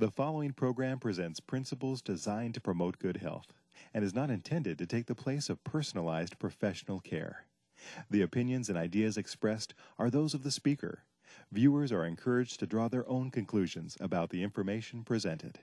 The following program presents principles designed to promote good health and is not intended to take the place of personalized professional care. The opinions and ideas expressed are those of the speaker. Viewers are encouraged to draw their own conclusions about the information presented.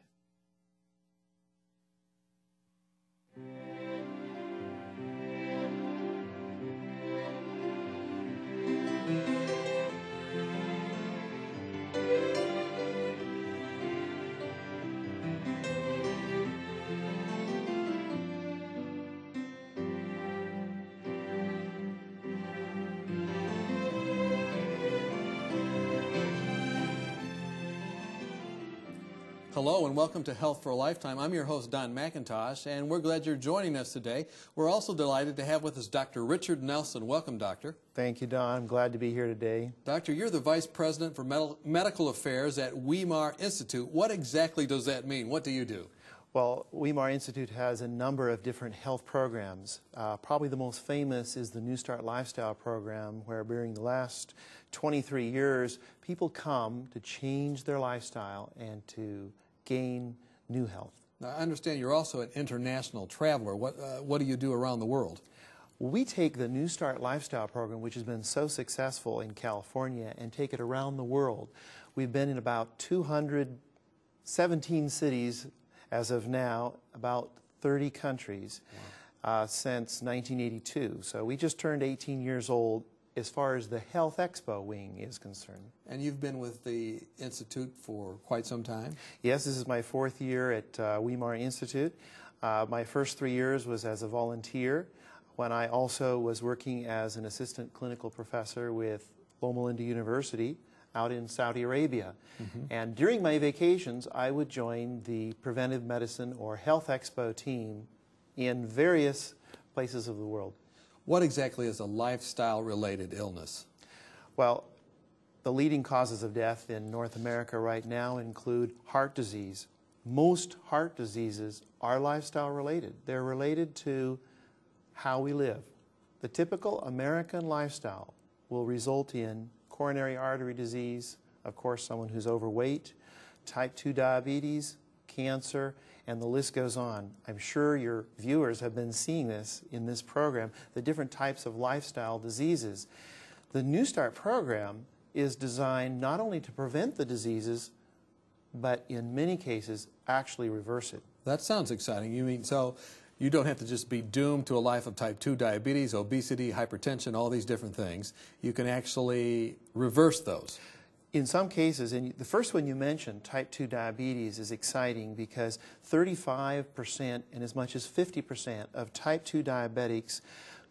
Hello and welcome to Health for a Lifetime. I'm your host, Don McIntosh, and we're glad you're joining us today. We're also delighted to have with us Dr. Richard Nelson. Welcome, Doctor. Thank you, Don. I'm glad to be here today. Doctor, you're the Vice President for Medical Affairs at Weimar Institute. What exactly does that mean? What do you do? Well, Weimar Institute has a number of different health programs. Probably the most famous is the Newstart lifestyle program, where during the last 23 years, people come to change their lifestyle and to gain new health. Now, I understand you're also an international traveler. What do you do around the world? We take the Newstart lifestyle program, which has been so successful in California, and take it around the world. We've been in about 217 cities as of now, about 30 countries since 1982. So we just turned 18 years old as far as the Health Expo wing is concerned. And you've been with the Institute for quite some time? Yes, this is my fourth year at Weimar Institute. My first 3 years was as a volunteer, when I also was working as an assistant clinical professor with Loma Linda University out in Saudi Arabia. And during my vacations, I would join the preventive medicine or Health Expo team in various places of the world. What exactly is a lifestyle-related illness? Well, the leading causes of death in North America right now include heart disease. Most heart diseases are lifestyle-related. They're related to how we live. The typical American lifestyle will result in coronary artery disease, of course, someone who's overweight, type 2 diabetes, cancer, and the list goes on. I'm sure your viewers have been seeing this in this program, the different types of lifestyle diseases. The Newstart program is designed not only to prevent the diseases, but in many cases, actually reverse it. That sounds exciting. You mean, so you don't have to just be doomed to a life of type 2 diabetes, obesity, hypertension, all these different things. You can actually reverse those. In some cases, and the first one you mentioned, type 2 diabetes, is exciting because 35% and as much as 50% of type 2 diabetics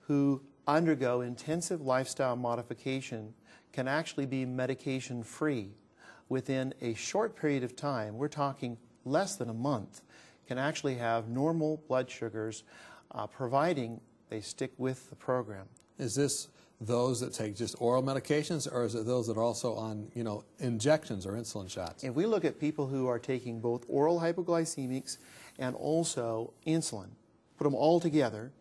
who undergo intensive lifestyle modification can actually be medication-free within a short period of time. We're talking less than a month. Can actually have normal blood sugars, providing they stick with the program. Is this those that take just oral medications, or is it those that are also on, injections or insulin shots? If we look at people who are taking both oral hypoglycemics and also insulin, put them all together,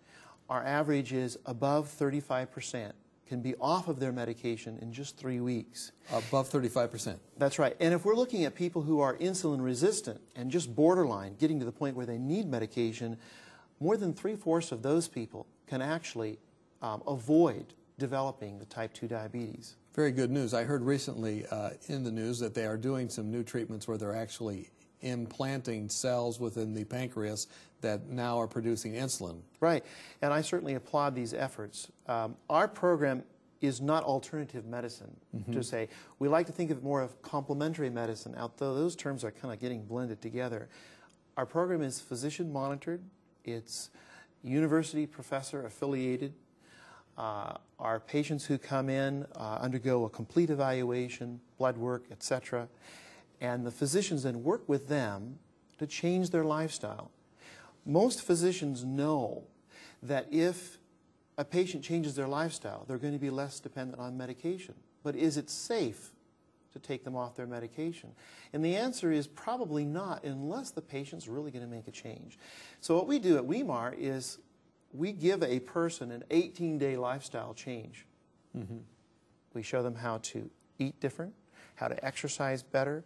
our average is above 35%. Can be off of their medication in just 3 weeks. Above 35%. That's right. And if we're looking at people who are insulin resistant and just borderline, getting to the point where they need medication, more than 3/4 of those people can actually avoid developing the type 2 diabetes. Very good news. I heard recently in the news that they are doing some new treatments where they're actually implanting cells within the pancreas that now are producing insulin. Right, and I certainly applaud these efforts. Our program is not alternative medicine, to say. We like to think of it more of complementary medicine, although those terms are kind of getting blended together. Our program is physician monitored. It's university professor affiliated. Our patients who come in undergo a complete evaluation, blood work, etc. And the physicians then work with them to change their lifestyle. Most physicians know that if a patient changes their lifestyle, they're going to be less dependent on medication. But is it safe to take them off their medication? And the answer is probably not, unless the patient's really going to make a change. So what we do at Weimar is we give a person an 18-day lifestyle change. We show them how to eat different, how to exercise better,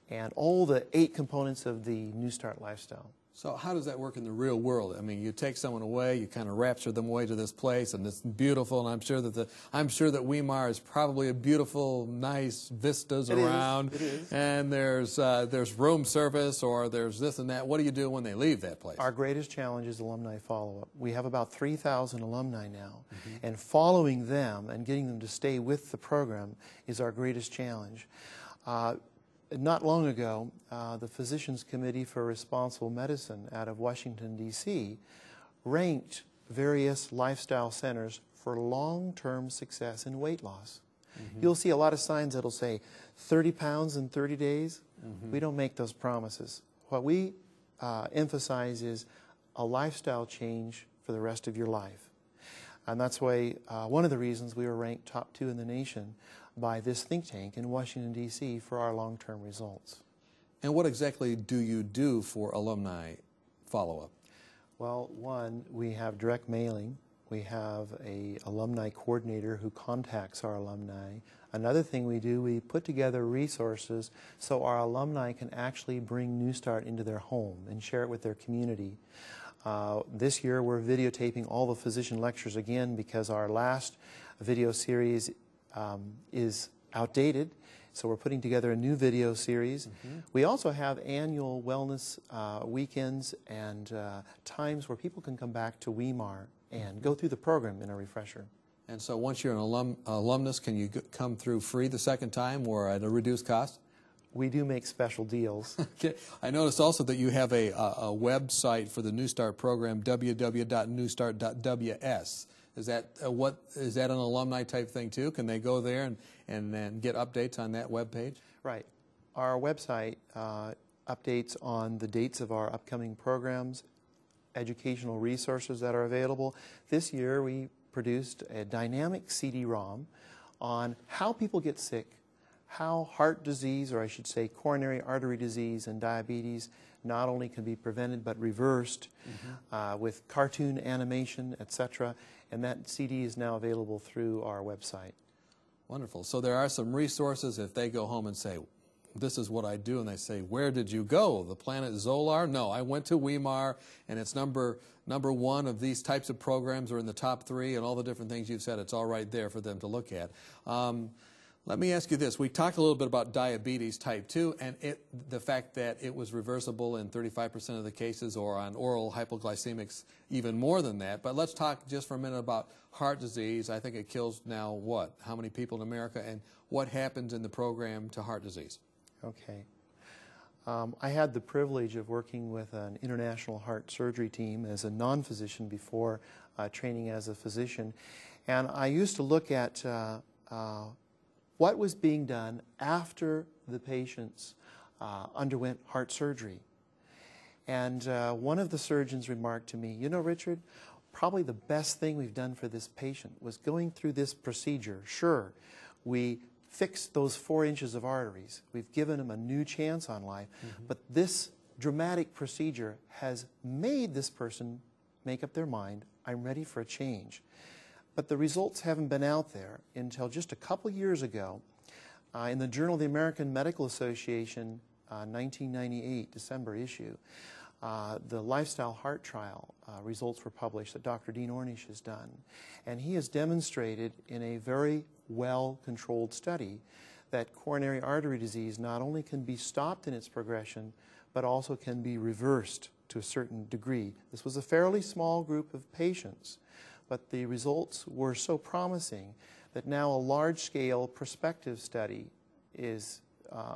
and all the 8 components of the Newstart lifestyle. So how does that work in the real world? I mean, you take someone away, you kind of rapture them away to this place, and it's beautiful. And I'm sure that Weimar is probably a beautiful, nice vistas around. It is. And there's room service, or there's this and that. What do you do when they leave that place? Our greatest challenge is alumni follow-up. We have about 3,000 alumni now, and following them and getting them to stay with the program is our greatest challenge. Not long ago, the Physicians Committee for Responsible Medicine out of Washington, D.C. ranked various lifestyle centers for long-term success in weight loss. You'll see a lot of signs that'll say 30 pounds in 30 days. We don't make those promises. What we emphasize is a lifestyle change for the rest of your life. And that's why one of the reasons we were ranked top 2 in the nation by this think tank in Washington, D.C. for our long-term results. And what exactly do you do for alumni follow-up? Well, one, we have direct mailing. We have an alumni coordinator who contacts our alumni. Another thing we do, we put together resources so our alumni can actually bring Newstart into their home and share it with their community. This year we're videotaping all the physician lectures again because our last video series is outdated, so we're putting together a new video series. We also have annual wellness weekends and times where people can come back to Weimar and go through the program in a refresher. And so once you're an alumnus, can you come through free the second time or at a reduced cost? We do make special deals. Okay. I noticed also that you have a website for the Newstart program, www.newstart.ws. Is that is that an alumni type thing too? Can they go there and get updates on that web page? Right. Our website updates on the dates of our upcoming programs, educational resources that are available. This year we produced a dynamic CD-ROM on how people get sick, how heart disease, or I should say coronary artery disease and diabetes, not only can be prevented but reversed with cartoon animation, etc. And that CD is now available through our website. Wonderful. So there are some resources if they go home and say, this is what I do, and they say, where did you go? The planet Zolar? No, I went to Weimar, and it's number 1 of these types of programs, or in the top 3, and all the different things you've said. It's all right there for them to look at. Let me ask you this. We talked a little bit about diabetes type 2 and the fact that it was reversible in 35% of the cases, or on oral hypoglycemics even more than that. But let's talk just for a minute about heart disease. I think it kills now what? How many people in America, and what happens in the program to heart disease? Okay. I had the privilege of working with an international heart surgery team as a non-physician before training as a physician. And I used to look at what was being done after the patients underwent heart surgery. And one of the surgeons remarked to me, you know, Richard, probably the best thing we've done for this patient was going through this procedure. Sure, we fixed those 4 inches of arteries. We've given him a new chance on life. But this dramatic procedure has made this person make up their mind, I'm ready for a change. But the results haven't been out there until just a couple years ago. In the Journal of the American Medical Association, 1998, December issue, the lifestyle heart trial results were published that Dr. Dean Ornish has done. And he has demonstrated in a very well-controlled study that coronary artery disease not only can be stopped in its progression, but also can be reversed to a certain degree. This was a fairly small group of patients, but the results were so promising that now a large-scale prospective study is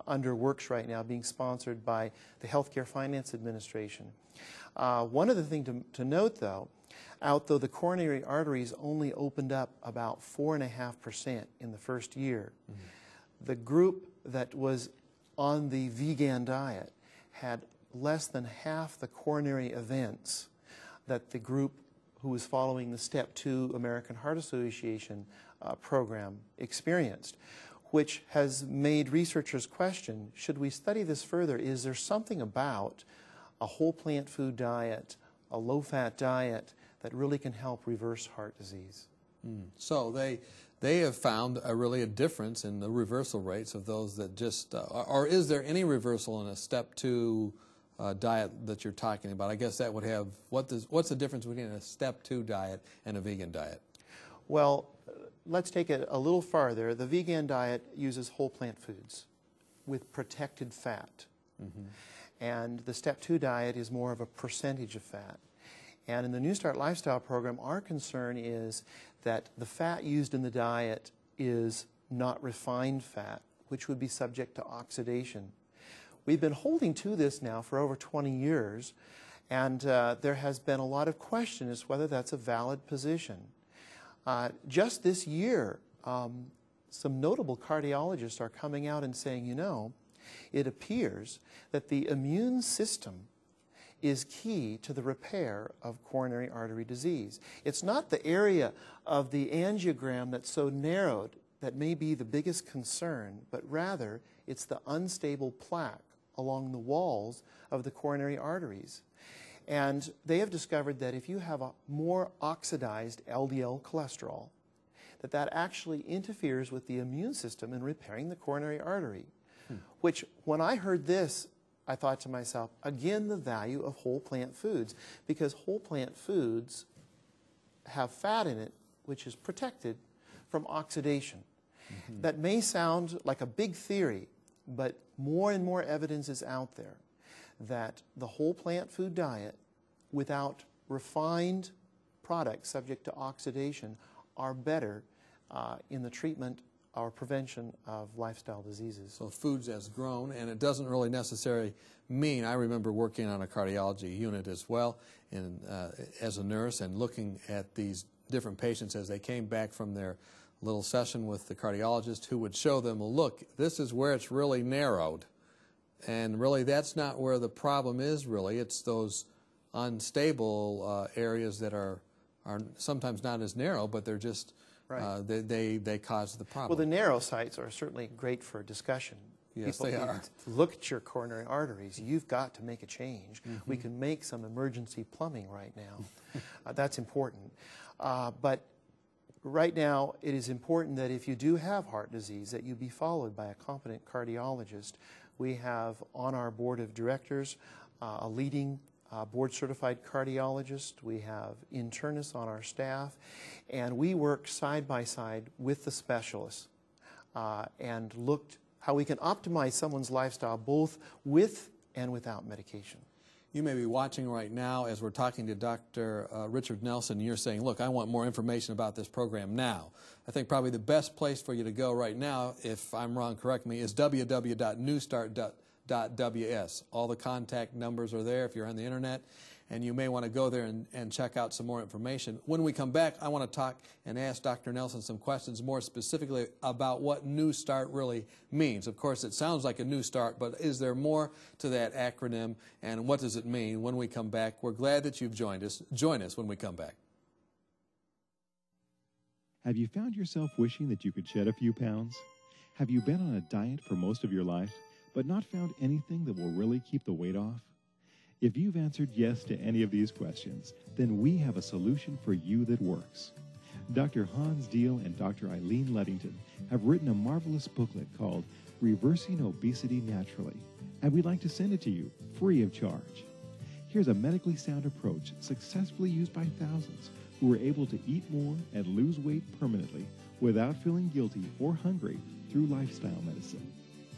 under works right now, being sponsored by the Healthcare Finance Administration. One other thing to note, though, although the coronary arteries only opened up about 4.5% in the first year, the group that was on the vegan diet had less than half the coronary events that the group who was following the Step 2 American Heart Association program experienced, which has made researchers question, should we study this further? Is there something about a whole plant food diet, a low-fat diet, that really can help reverse heart disease? So they have found really a difference in the reversal rates of those that just, or is there any reversal in a step 2 diet that you're talking about? I guess that would have, what's the difference between a step 2 diet and a vegan diet? Well, let's take it a little farther. The vegan diet uses whole plant foods with protected fat. And the step 2 diet is more of a percentage of fat. And in the Newstart lifestyle program, our concern is that the fat used in the diet is not refined fat, which would be subject to oxidation. We've been holding to this now for over 20 years, and there has been a lot of question as to whether that's a valid position. Just this year, some notable cardiologists are coming out and saying, you know, it appears that the immune system is key to the repair of coronary artery disease. It's not the area of the angiogram that's so narrowed that may be the biggest concern, but rather it's the unstable plaque along the walls of the coronary arteries. And they have discovered that if you have a more oxidized LDL cholesterol, that actually interferes with the immune system in repairing the coronary artery. Which, when I heard this, I thought to myself, again, the value of whole plant foods, because whole plant foods have fat in it, which is protected from oxidation. That may sound like a big theory, but more and more evidence is out there that the whole plant food diet, without refined products subject to oxidation, are better in the treatment or prevention of lifestyle diseases. So foods as grown, and it doesn't really necessarily mean, I remember working on a cardiology unit as well and, as a nurse, and looking at these different patients as they came back from their little session with the cardiologist, who would show them, well, look, this is where it's really narrowed. And really that's not where the problem is, really. It's those unstable areas that are sometimes not as narrow, but they're just, right. They cause the problem. Well, the narrow sites are certainly great for discussion. Yes, People they are. Look at your coronary arteries. You've got to make a change. We can make some emergency plumbing right now. That's important. But right now, it is important that if you do have heart disease, that you be followed by a competent cardiologist. We have on our board of directors a leading board-certified cardiologist. We have internists on our staff, and we work side by side with the specialists and looked how we can optimize someone's lifestyle both with and without medication. You may be watching right now as we're talking to Dr. Richard Nelson. You're saying, look, I want more information about this program now. I think probably the best place for you to go right now, if I'm wrong, correct me, is www.newstart.ws. All the contact numbers are there if you're on the internet, and you may want to go there and check out some more information. When we come back, I want to talk and ask Dr. Nelson some questions more specifically about what Newstart really means. Of course, it sounds like a new start, but is there more to that acronym, and what does it mean? When we come back, we're glad that you've joined us. Join us when we come back. Have you found yourself wishing that you could shed a few pounds? Have you been on a diet for most of your life, but not found anything that will really keep the weight off? If you've answered yes to any of these questions, then we have a solution for you that works. Dr. Hans Deal and Dr. Eileen Ludington have written a marvelous booklet called Reversing Obesity Naturally, and we'd like to send it to you free of charge. Here's a medically sound approach successfully used by thousands who were able to eat more and lose weight permanently without feeling guilty or hungry through lifestyle medicine.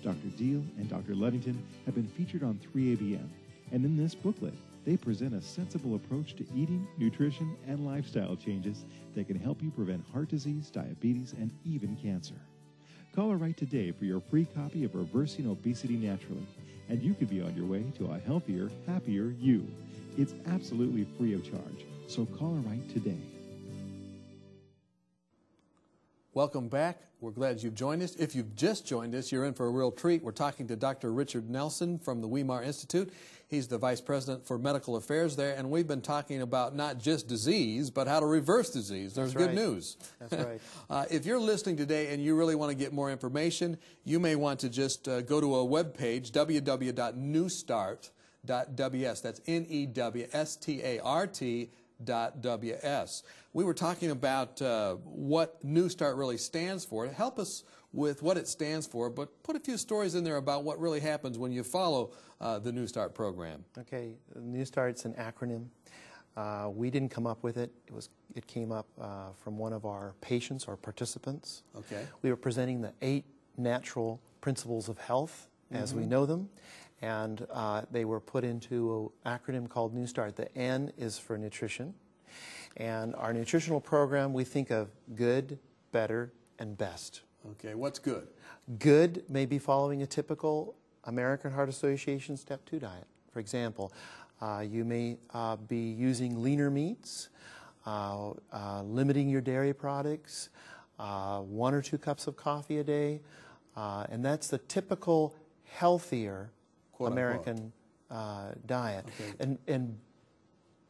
Dr. Deal and Dr. Ludington have been featured on 3ABN, and in this booklet, they present a sensible approach to eating, nutrition, and lifestyle changes that can help you prevent heart disease, diabetes, and even cancer. Call or write today for your free copy of Reversing Obesity Naturally, and you could be on your way to a healthier, happier you. It's absolutely free of charge, so call or write today. Welcome back. We're glad you've joined us. If you've just joined us, you're in for a real treat. We're talking to Dr. Richard Nelson from the Weimar Institute. He's the Vice President for Medical Affairs there, and we've been talking about not just disease, but how to reverse disease. There's good news. That's right. If you're listening today and you really want to get more information, you may want to just go to a web page, www.newstart.ws. That's Newstart We were talking about what Newstart really stands for. Help us with what it stands for, but put a few stories in there about what really happens when you follow the Newstart program. Okay, Newstart's an acronym. We didn't come up with it. It came up from one of our patients, our participants. Okay. We were presenting the 8 natural principles of health as we know them, and they were put into an acronym called Newstart. The N is for nutrition, and our nutritional program, we think of good, better, and best. Okay, what's good? Good may be following a typical American Heart Association Step 2 diet. For example, you may be using leaner meats, limiting your dairy products, 1 or 2 cups of coffee a day, and that's the typical healthier Quote, American diet. Okay. And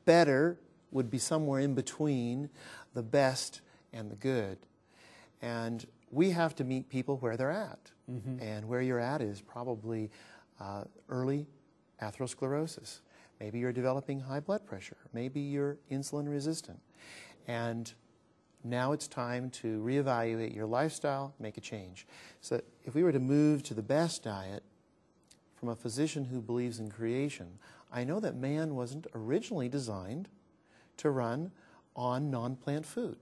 better would be somewhere in between the best and the good. And we have to meet people where they're at. And where you're at is probably early atherosclerosis. Maybe you're developing high blood pressure. Maybe you're insulin resistant. And now it's time to reevaluate your lifestyle, make a change. So if we were to move to the best diet from a physician who believes in creation, I know that man wasn't originally designed to run on non-plant food.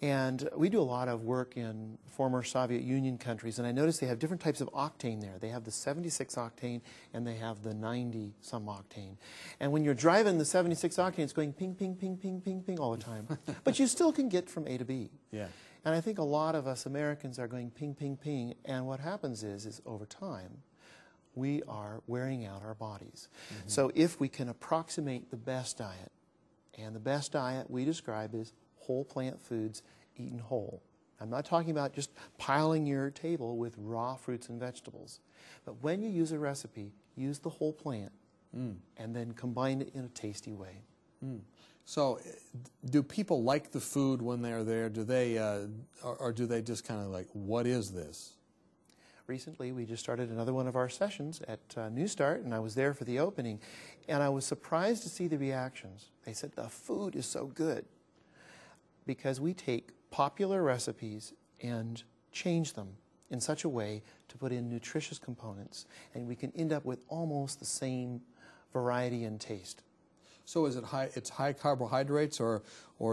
And we do a lot of work in former Soviet Union countries, and I notice they have different types of octane there. They have the 76 octane and they have the 90-some octane. And when you're driving the 76 octane, it's going ping, ping, ping, ping, ping, ping all the time. But you still can get from A to B. Yeah. And I think a lot of us Americans are going ping, ping, ping, and what happens is over time, we are wearing out our bodies. So if we can approximate the best diet, and the best diet we describe is whole plant foods eaten whole. I'm not talking about just piling your table with raw fruits and vegetables. But when you use a recipe, use the whole plant and then combine it in a tasty way. So do people like the food when they're there? Do they, or do they just kind of like, what is this? Recently, we just started another one of our sessions at Newstart, and I was there for the opening, and I was surprised to see the reactions. They said, the food is so good, because we take popular recipes and change them in such a way to put in nutritious components, and we can end up with almost the same variety and taste. So is it it's high carbohydrates, or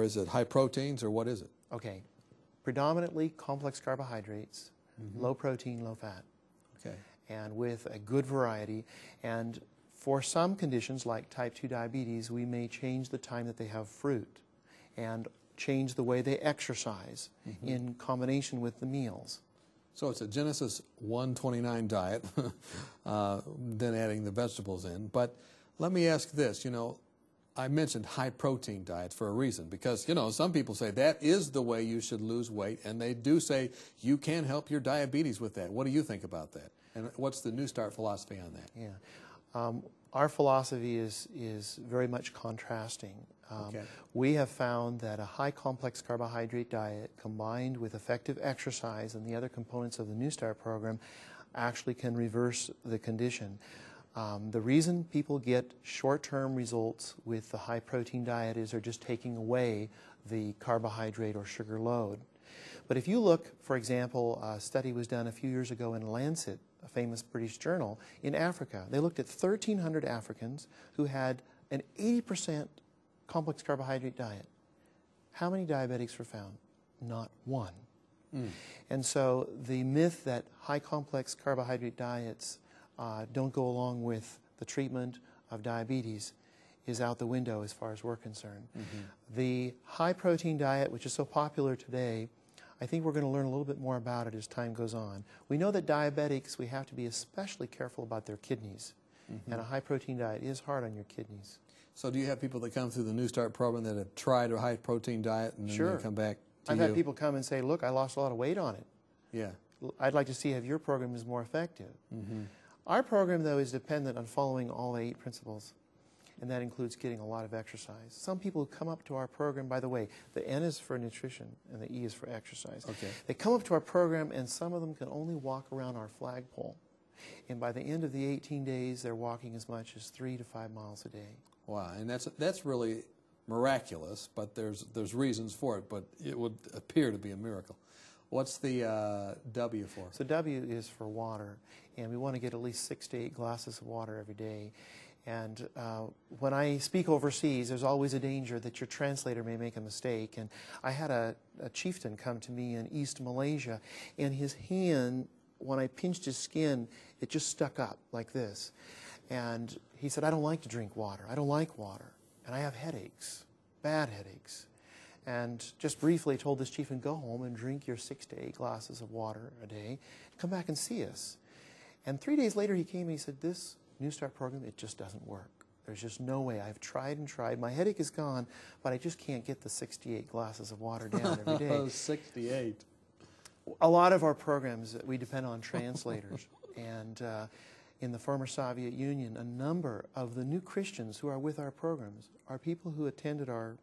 is it high proteins, or what is it? Okay, predominantly complex carbohydrates, low protein, low fat. Okay. And with a good variety. And for some conditions like type 2 diabetes, we may change the time that they have fruit and change the way they exercise in combination with the meals. So it's a Genesis 129 diet, then adding the vegetables in. But let me ask this, you know, I mentioned high protein diets for a reason, because, you know, some people say that is the way you should lose weight, and they do say you can help your diabetes with that. What do you think about that? And what's the Newstart philosophy on that? Yeah. Our philosophy is very much contrasting. Okay. We have found that a high complex carbohydrate diet combined with effective exercise and the other components of the Newstart program actually can reverse the condition. The reason people get short-term results with the high-protein diet is they're just taking away the carbohydrate or sugar load. But if you look, for example, a study was done a few years ago in Lancet, a famous British journal, in Africa. They looked at 1,300 Africans who had an 80% complex carbohydrate diet. How many diabetics were found? Not one. And so the myth that high complex carbohydrate diets don't go along with the treatment of diabetes is out the window as far as we're concerned. The high-protein diet, which is so popular today, I think we're going to learn a little bit more about it as time goes on. We know that diabetics, we have to be especially careful about their kidneys, and a high-protein diet is hard on your kidneys. So do you have people that come through the Newstart program that have tried a high-protein diet and then they come back to I've you? had people come and say, look, I lost a lot of weight on it. Yeah. I'd like to see if your program is more effective. Our program, though, is dependent on following all the 8 principles, and that includes getting a lot of exercise. Some people who come up to our program, by the way, the N is for nutrition and the E is for exercise. Okay. They come up to our program, and some of them can only walk around our flagpole. And by the end of the 18 days, they're walking as much as 3 to 5 miles a day. Wow, and that's really miraculous, but there's reasons for it, but it would appear to be a miracle. What's the W for? So W is for water, and we want to get at least 6 to 8 glasses of water every day. And when I speak overseas, there's always a danger that your translator may make a mistake. And I had a chieftain come to me in East Malaysia, and his hand, when I pinched his skin, it just stuck up like this. And he said, I don't like to drink water. I don't like water. And I have headaches, bad headaches. And just briefly told this chieftain, go home and drink your 6 to 8 glasses of water a day. Come back and see us. And 3 days later he came and he said, this Newstart program, it just doesn't work. There's just no way. I've tried and tried. My headache is gone, but I just can't get the 68 glasses of water down every day. 68. A lot of our programs, we depend on translators. And in the former Soviet Union, a number of the new Christians who are with our programs are people who attended our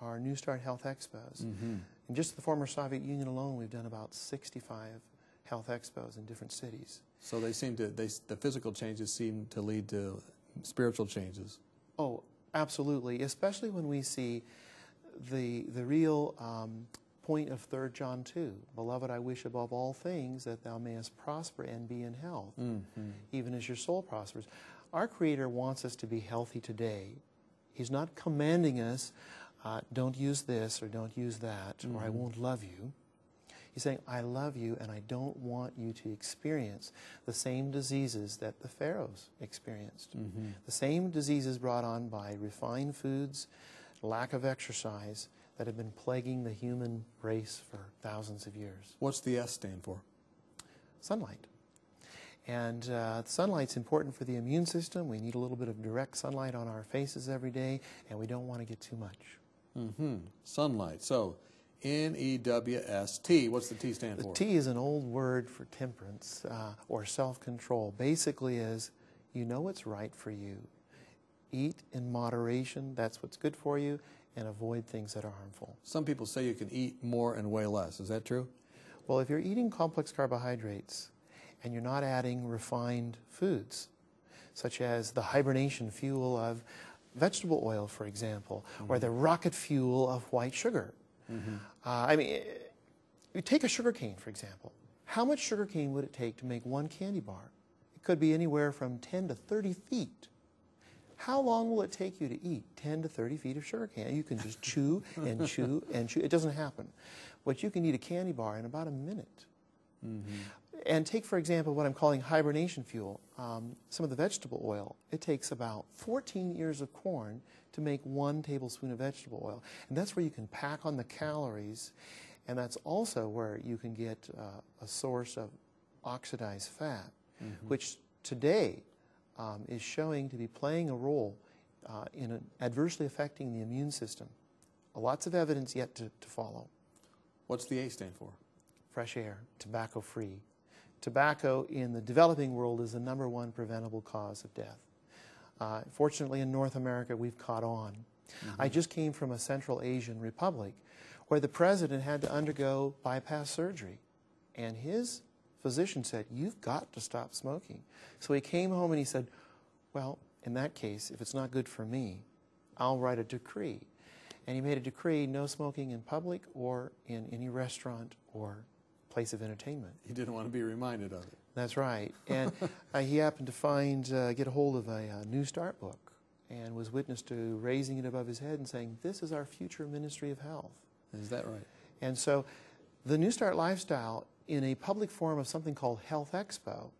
Newstart Health Expos. Mm-hmm. In just the former Soviet Union alone, we've done about 65 health expos in different cities. So they seem to, the physical changes seem to lead to spiritual changes. Oh, absolutely, especially when we see the real point of 3 John 2. Beloved, I wish above all things that thou mayest prosper and be in health, even as your soul prospers. Our Creator wants us to be healthy today. He's not commanding us, don't use this or don't use that, or I won't love you. He's saying, I love you and I don't want you to experience the same diseases that the pharaohs experienced. The same diseases brought on by refined foods, lack of exercise, that have been plaguing the human race for thousands of years. What's the S stand for? Sunlight. And sunlight's important for the immune system. We need a little bit of direct sunlight on our faces every day, and we don't want to get too much. Sunlight. So, N-E-W-S-T. What's the T stand for? The T is an old word for temperance or self-control. Basically is, you know what's right for you. Eat in moderation. That's what's good for you. And avoid things that are harmful. Some people say you can eat more and weigh less. Is that true? Well, if you're eating complex carbohydrates and you're not adding refined foods, such as the hibernation fuel of vegetable oil, for example, or the rocket fuel of white sugar. I mean, you take a sugar cane, for example. How much sugar cane would it take to make one candy bar? It could be anywhere from 10 to 30 feet. How long will it take you to eat 10 to 30 feet of sugar cane? You can just chew and chew and chew. It doesn't happen. But you can eat a candy bar in about a minute. And take, for example, what I'm calling hibernation fuel. Some of the vegetable oil, it takes about 14 ears of corn to make 1 tablespoon of vegetable oil. And that's where you can pack on the calories. And that's also where you can get a source of oxidized fat, which today is showing to be playing a role in adversely affecting the immune system. Lots of evidence yet to follow. What's the A stand for? Fresh air, tobacco-free. Tobacco in the developing world is the #1 preventable cause of death. Fortunately, in North America, we've caught on. I just came from a Central Asian republic where the president had to undergo bypass surgery. And his physician said, you've got to stop smoking. So he came home and he said, well, in that case, if it's not good for me, I'll write a decree. And he made a decree, no smoking in public or in any restaurant or place of entertainment. He didn't want to be reminded of it. That's right. And he happened to get a hold of a Newstart book and was witness to raising it above his head and saying, this is our future ministry of health. Is that right? And so the Newstart lifestyle in a public forum of something called Health Expo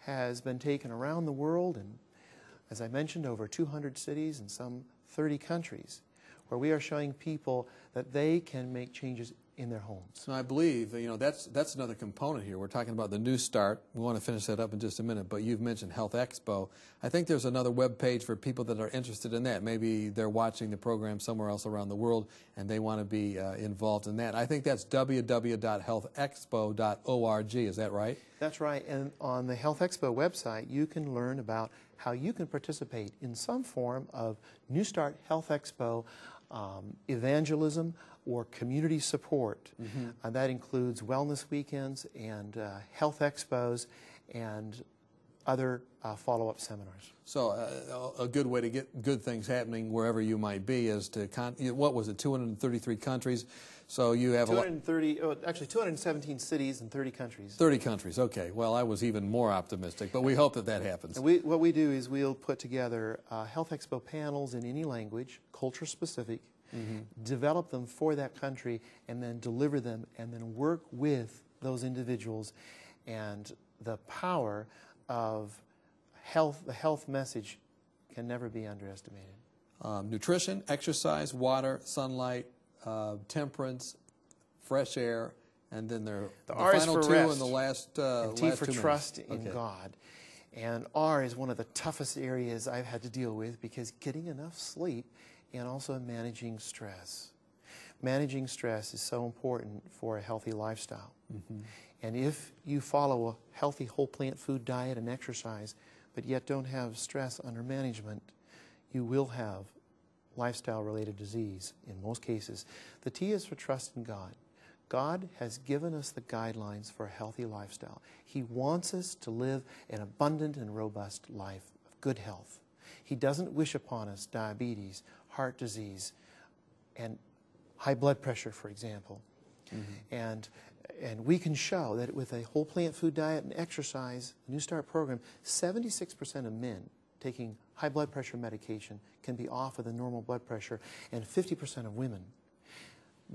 has been taken around the world and, as I mentioned, over 200 cities and some 30 countries, where we are showing people that they can make changes in their homes. So I believe, that's another component here. We're talking about the Newstart. We want to finish that up in just a minute, but you've mentioned Health Expo. I think there's another web page for people that are interested in that. Maybe they're watching the program somewhere else around the world and they want to be involved in that. I think that's www.healthexpo.org. Is that right? That's right. And on the Health Expo website, you can learn about how you can participate in some form of Newstart Health Expo evangelism or community support. That includes wellness weekends and health expos and other follow-up seminars. So a good way to get good things happening wherever you might be is to, what was it, 233 countries? So you have 230, actually 217 cities and 30 countries. 30 countries, okay. Well, I was even more optimistic, but we hope that that happens. And what we do is we'll put together Health Expo panels in any language, culture-specific, develop them for that country, and then deliver them, and then work with those individuals. And the power of health, the health message, can never be underestimated. Nutrition, exercise, water, sunlight, temperance, fresh air, and then the R is final for two rest, and the last and T last for 2 minutes. trust in God. And R is one of the toughest areas I've had to deal with, because getting enough sleep and also managing stress. Managing stress is so important for a healthy lifestyle. And if you follow a healthy whole plant food diet and exercise, but yet don't have stress under management, you will have lifestyle-related disease in most cases. The T is for trust in God. God has given us the guidelines for a healthy lifestyle. He wants us to live an abundant and robust life of good health. He doesn't wish upon us diabetes, heart disease, and high blood pressure, for example. And we can show that with a whole plant food diet and exercise, the Newstart program, 76% of men taking high blood pressure medication can be off of the normal blood pressure, and 50% of women.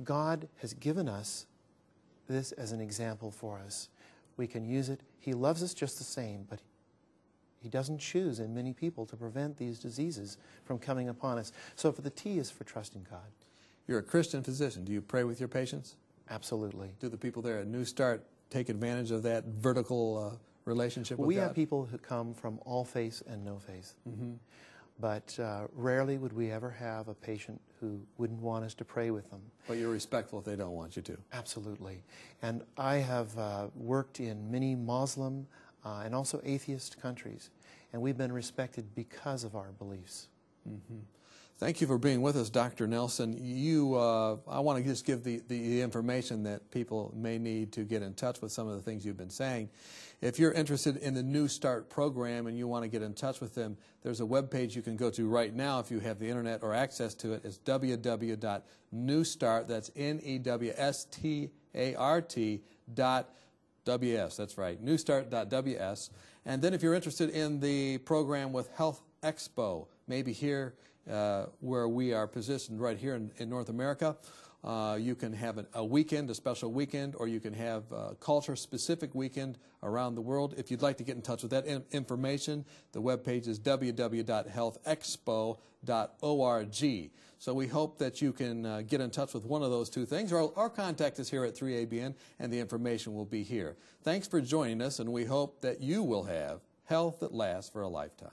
God has given us this as an example for us. We can use it. He loves us just the same, but He doesn't choose in many people to prevent these diseases from coming upon us. So for the T is for trusting God. You're a Christian physician. Do you pray with your patients? Absolutely. Do the people there at Newstart take advantage of that vertical relationship with We God? have people who come from all faith and no faith. But rarely would we ever have a patient who wouldn't want us to pray with them. But you're respectful if they don't want you to. Absolutely. And I have worked in many Muslim and also atheist countries, and we've been respected because of our beliefs. Thank you for being with us, Dr. Nelson. I want to just give the information that people may need to get in touch with some of the things you've been saying. If you're interested in the Newstart program and you want to get in touch with them, there's a web page you can go to right now if you have the internet or access to it. It's www.newstart, that's NEWSTART.WS. That's right, newstart.ws. And then if you're interested in the program with Health Expo, maybe here where we are positioned right here in North America, you can have a weekend, a special weekend, or you can have a culture-specific weekend around the world. If you'd like to get in touch with that information, the webpage is www.healthexpo.org. So we hope that you can get in touch with one of those two things, or contact us here at 3ABN, and the information will be here. Thanks for joining us, and we hope that you will have health that lasts for a lifetime.